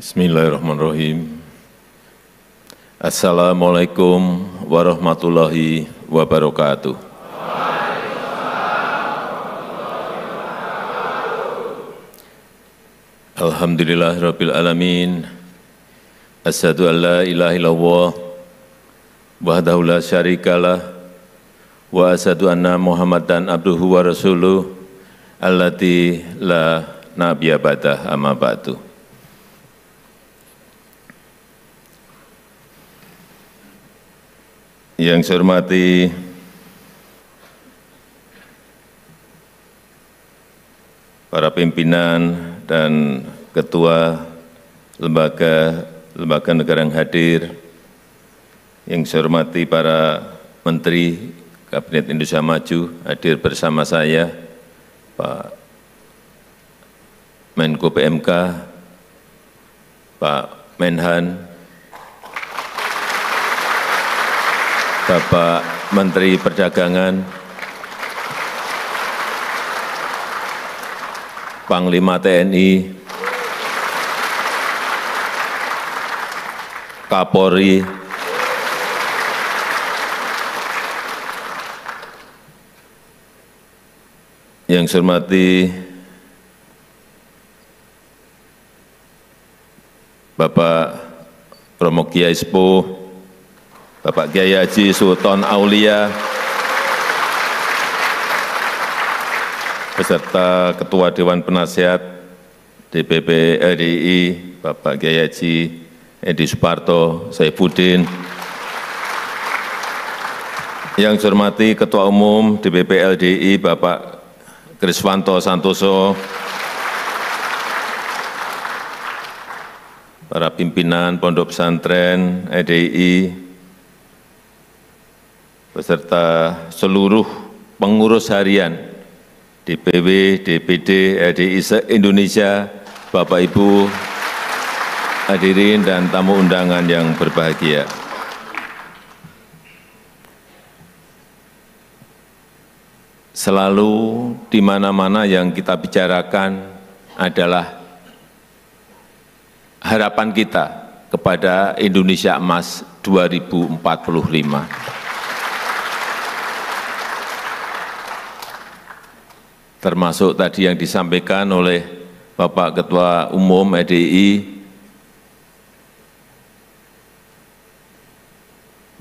Bismillahirrahmanirrahim. Assalamualaikum warahmatullahi wabarakatuh. Alhamdulillahirabbil alamin. Asyhadu an la ilaha illallah wahdahu la syarikalah wa asyhadu anna Muhammadan abduhu wa rasuluh allati la nabiyya ba'dah amma ba'du. Yang saya hormati para pimpinan dan ketua lembaga negara yang hadir, yang saya hormati para menteri Kabinet Indonesia Maju hadir bersama saya, Pak Menko PMK, Pak Menhan, Bapak Menteri Perdagangan, Panglima TNI, Kapolri, yang saya hormati Bapak Romo Kiai Sepuh, Bapak Kiai Haji Sultan Aulia, beserta Ketua Dewan Penasihat DPP RI, Bapak Kiai Haji Edi Suparto Saifuddin, yang saya hormati Ketua Umum DPP LDI, Bapak Kriswanto Santoso, para pimpinan Pondok Pesantren EDI, beserta seluruh pengurus harian DPW, DPD, RDI se-Indonesia, Bapak Ibu hadirin dan tamu undangan yang berbahagia. Selalu di mana-mana yang kita bicarakan adalah harapan kita kepada Indonesia Emas 2045. Termasuk tadi yang disampaikan oleh Bapak Ketua Umum EDI,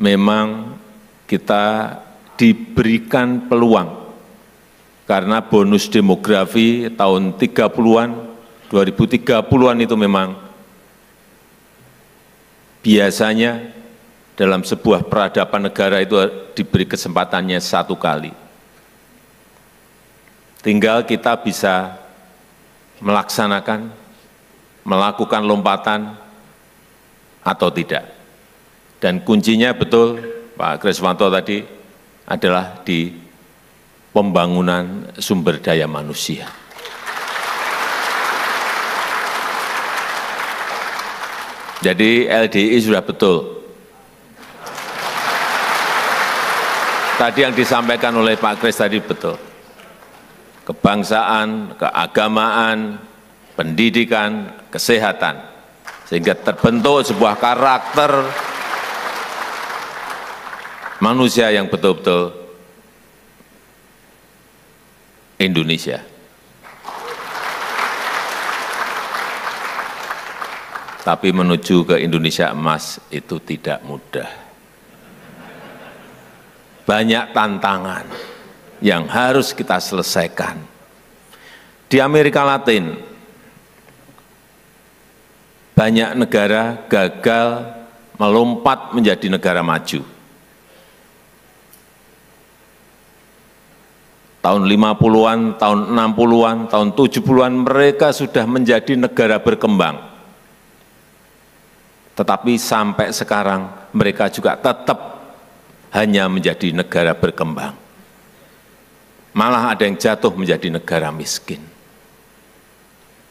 memang kita diberikan peluang karena bonus demografi tahun 30-an, 2030-an itu memang biasanya dalam sebuah peradaban negara itu diberi kesempatannya satu kali. Tinggal kita bisa melaksanakan, melakukan lompatan atau tidak. Dan kuncinya betul Pak Kriswanto tadi adalah di pembangunan sumber daya manusia. Jadi LDI sudah betul. Tadi yang disampaikan oleh Pak Kris tadi betul. Kebangsaan, keagamaan, pendidikan, kesehatan, sehingga terbentuk sebuah karakter manusia yang betul-betul Indonesia. Tapi menuju ke Indonesia Emas itu tidak mudah. Banyak tantangan yang harus kita selesaikan. Di Amerika Latin, banyak negara gagal melompat menjadi negara maju. Tahun 50-an, tahun 60-an, tahun 70-an mereka sudah menjadi negara berkembang. Tetapi sampai sekarang mereka juga tetap hanya menjadi negara berkembang. Malah ada yang jatuh menjadi negara miskin.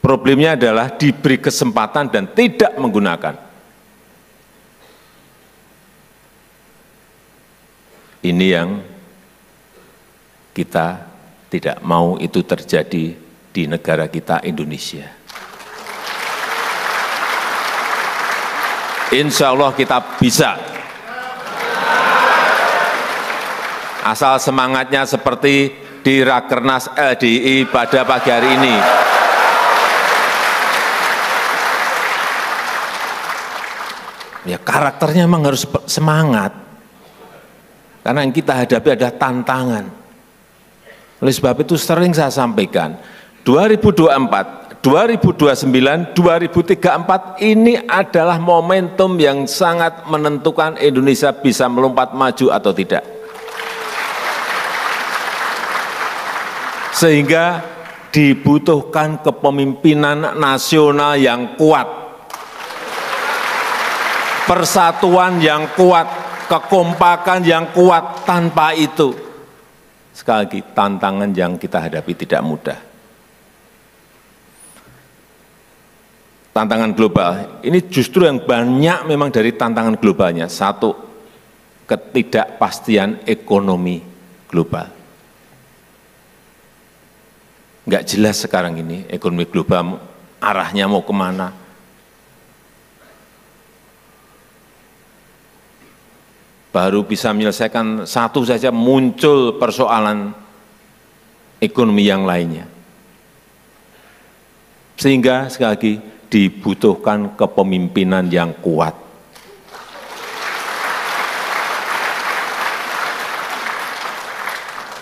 Problemnya adalah diberi kesempatan dan tidak menggunakan. Ini yang kita tidak mau itu terjadi di negara kita Indonesia. Insya Allah kita bisa. Asal semangatnya seperti di Rakernas LDI pada pagi hari ini. Ya karakternya memang harus semangat. Karena yang kita hadapi ada tantangan. Oleh sebab itu sering saya sampaikan, 2024, 2029, 2034 ini adalah momentum yang sangat menentukan Indonesia bisa melompat maju atau tidak. Sehingga dibutuhkan kepemimpinan nasional yang kuat, persatuan yang kuat, kekompakan yang kuat. Tanpa itu, sekali lagi, tantangan yang kita hadapi tidak mudah. Tantangan global, ini justru yang banyak memang dari tantangan globalnya. Satu, ketidakpastian ekonomi global. Nggak jelas sekarang ini ekonomi global arahnya mau kemana. Baru bisa menyelesaikan satu saja muncul persoalan ekonomi yang lainnya. Sehingga sekali lagi dibutuhkan kepemimpinan yang kuat.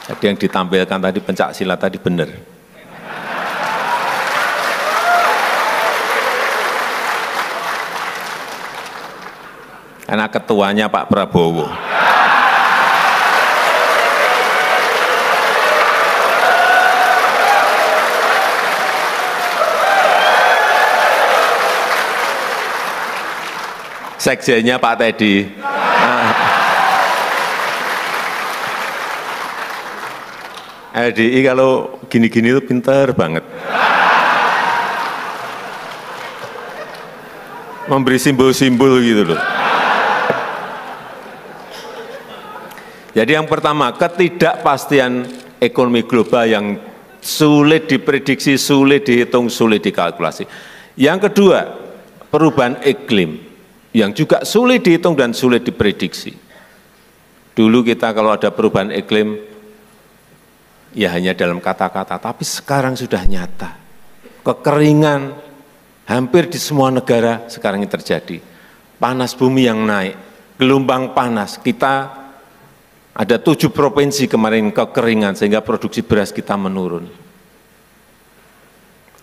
Jadi yang ditampilkan tadi pencak silat tadi benar. Karena ketuanya Pak Prabowo. Sekjennya Pak Teddy. LDI kalau gini-gini itu pintar banget. Memberi simbol-simbol gitu loh. Jadi yang pertama, ketidakpastian ekonomi global yang sulit diprediksi, sulit dihitung, sulit dikalkulasi. Yang kedua, perubahan iklim yang juga sulit dihitung dan sulit diprediksi. Dulu kita kalau ada perubahan iklim, ya hanya dalam kata-kata, tapi sekarang sudah nyata. Kekeringan hampir di semua negara sekarang ini terjadi. Panas bumi yang naik, gelombang panas, kita ada 7 provinsi kemarin kekeringan sehingga produksi beras kita menurun.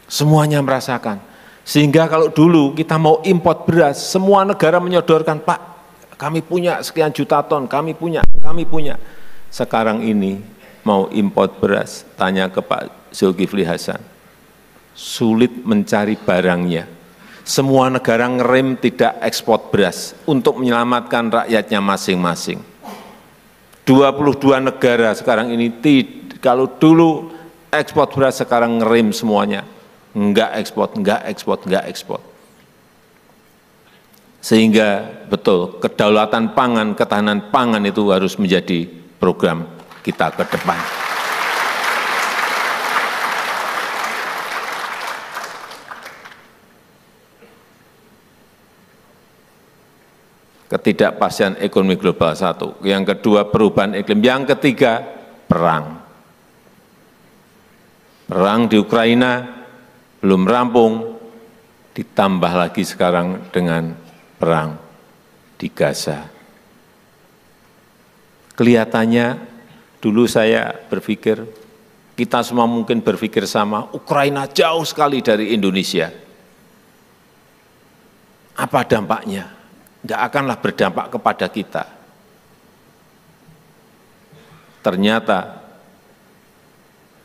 Semuanya merasakan. Sehingga kalau dulu kita mau import beras, semua negara menyodorkan, Pak, kami punya sekian juta ton, kami punya. Sekarang ini mau import beras, tanya ke Pak Zulkifli Hasan, sulit mencari barangnya. Semua negara ngerem tidak ekspor beras untuk menyelamatkan rakyatnya masing-masing. 22 negara sekarang ini, kalau dulu ekspor beras, sekarang ngerem semuanya. Enggak ekspor. Sehingga betul, kedaulatan pangan, ketahanan pangan itu harus menjadi program kita ke depan. Ketidakpastian ekonomi global satu, yang kedua perubahan iklim, yang ketiga perang. Perang di Ukraina belum rampung, ditambah lagi sekarang dengan perang di Gaza. Kelihatannya dulu saya berpikir, kita semua mungkin berpikir sama, Ukraina jauh sekali dari Indonesia. Apa dampaknya? Nggak akanlah berdampak kepada kita. Ternyata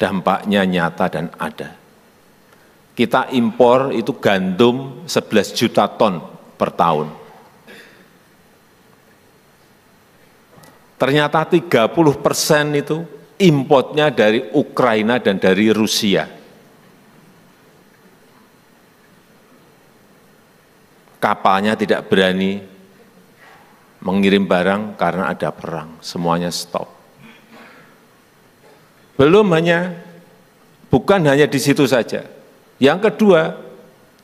dampaknya nyata dan ada. Kita impor itu gandum 11 juta ton per tahun. Ternyata 30% itu importnya dari Ukraina dan dari Rusia. Kapalnya tidak berani mengirim barang karena ada perang, semuanya stop. Bukan hanya di situ saja. Yang kedua,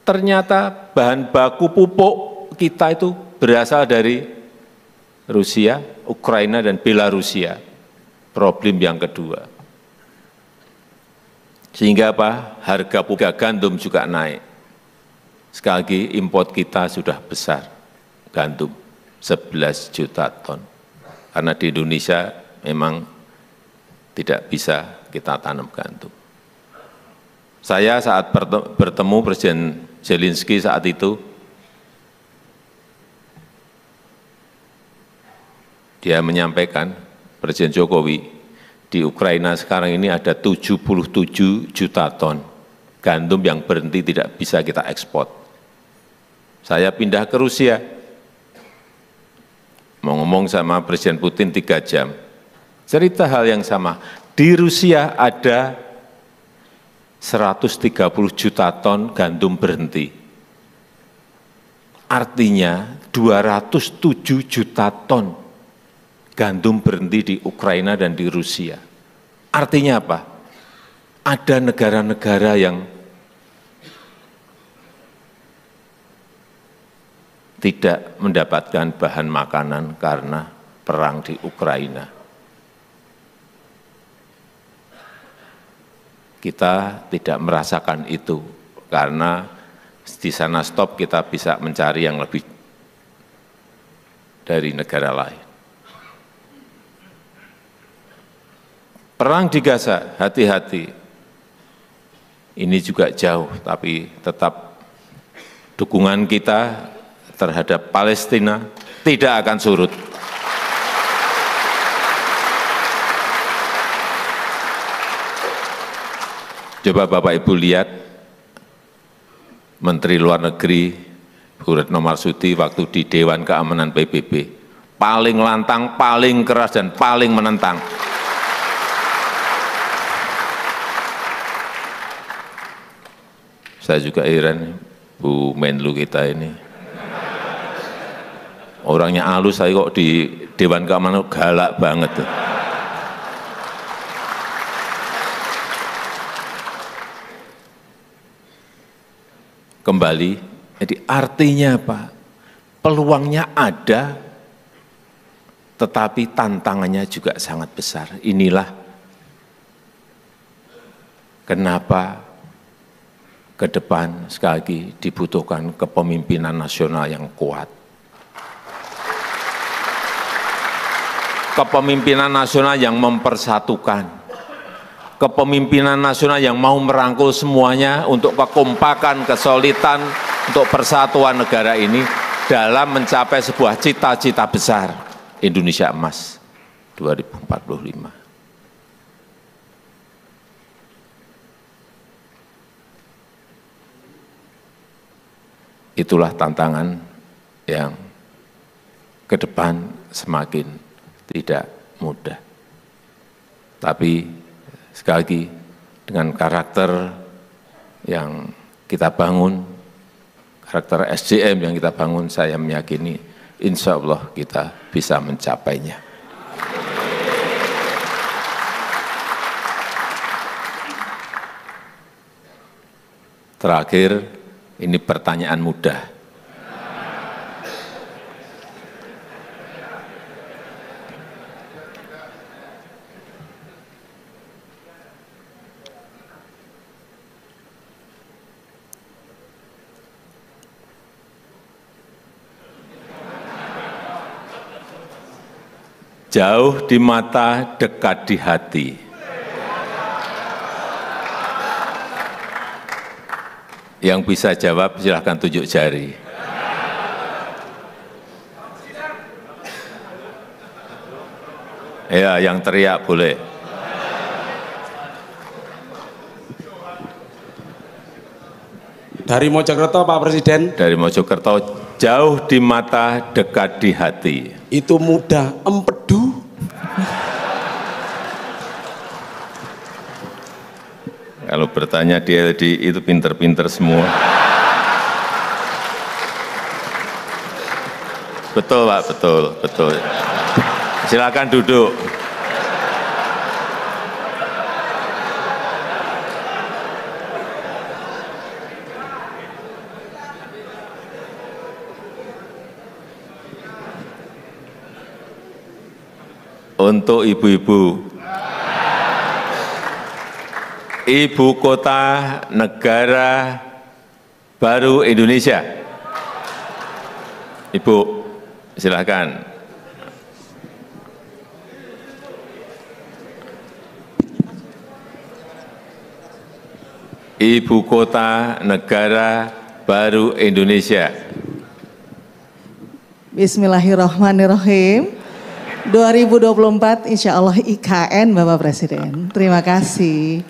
ternyata bahan baku pupuk kita itu berasal dari Rusia, Ukraina, dan Belarusia. Problem yang kedua. Sehingga apa? Harga gandum juga naik. Sekali lagi, import kita sudah besar, gandum, 11 juta ton. Karena di Indonesia memang tidak bisa kita tanam gandum. Saya saat bertemu Presiden Zelensky saat itu, dia menyampaikan, Presiden Jokowi, di Ukraina sekarang ini ada 77 juta ton gandum yang berhenti tidak bisa kita ekspor. Saya pindah ke Rusia, mau ngomong sama Presiden Putin 3 jam, cerita hal yang sama. Di Rusia ada 130 juta ton gandum berhenti. Artinya 207 juta ton gandum berhenti di Ukraina dan di Rusia. Artinya apa? Ada negara-negara yang tidak mendapatkan bahan makanan karena perang di Ukraina. Kita tidak merasakan itu karena di sana stop kita bisa mencari yang lebih dari negara lain. Perang di Gaza, hati-hati. Ini juga jauh, tapi tetap dukungan kita terhadap Palestina tidak akan surut. Coba Bapak Ibu lihat, Menteri Luar Negeri Bu Retno Marsudi waktu di Dewan Keamanan PBB, paling lantang, paling keras, dan paling menentang. Saya juga heran, Bu Menlu kita ini. Orangnya halus, saya kok di Dewan Keamanan galak banget. Tuh. Kembali, jadi artinya apa? Peluangnya ada, tetapi tantangannya juga sangat besar. Inilah kenapa ke depan sekali lagi dibutuhkan kepemimpinan nasional yang kuat. Kepemimpinan nasional yang mempersatukan. Kepemimpinan nasional yang mau merangkul semuanya untuk kekompakan, kesolidan, untuk persatuan negara ini dalam mencapai sebuah cita-cita besar Indonesia Emas 2045. Itulah tantangan yang ke depan semakin tidak mudah. Tapi sekali lagi dengan karakter yang kita bangun, karakter SDM yang kita bangun, saya meyakini insya Allah kita bisa mencapainya. Terakhir, ini pertanyaan mudah. Jauh di mata, dekat di hati. Yang bisa jawab silahkan tunjuk jari. Ya, yang teriak boleh. Dari Mojokerto, Pak Presiden. Dari Mojokerto, jauh di mata, dekat di hati. Itu mudah, empedu. Kalau bertanya dia itu pinter-pinter semua. Betul Pak, betul, betul. Silakan duduk. untuk ibu-ibu. Ibu kota negara baru Indonesia. Ibu, silakan. Ibu kota negara baru Indonesia. Bismillahirrahmanirrahim. 2024 insya Allah IKN Bapak Presiden. Terima kasih.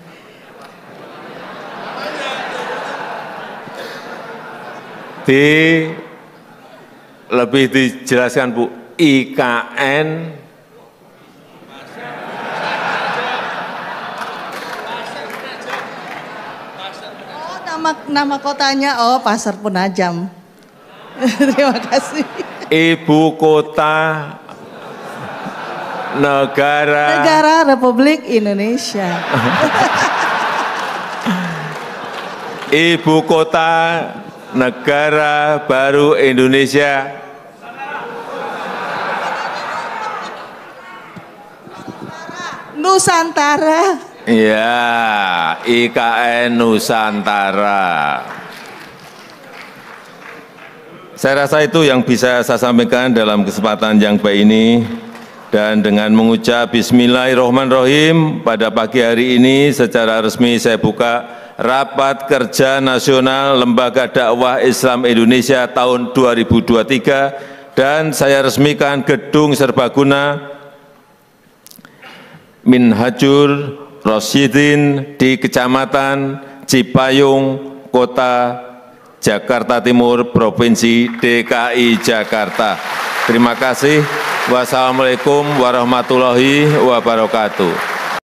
Lebih dijelaskan Bu, IKN Nama kotanya Pasar Penajam. Terima kasih. Ibu kota negara Republik Indonesia. Ibu kota negara baru Indonesia. Nusantara. Ya, IKN Nusantara. Saya rasa itu yang bisa saya sampaikan dalam kesempatan yang baik ini. Dan dengan mengucap Bismillahirrahmanirrahim, pada pagi hari ini secara resmi saya buka Rapat Kerja Nasional Lembaga Dakwah Islam Indonesia tahun 2023 dan saya resmikan Gedung Serbaguna Minhajul Rosyidin di Kecamatan Cipayung, Kota Jakarta Timur, Provinsi DKI Jakarta. Terima kasih. Wassalamualaikum warahmatullahi wabarakatuh.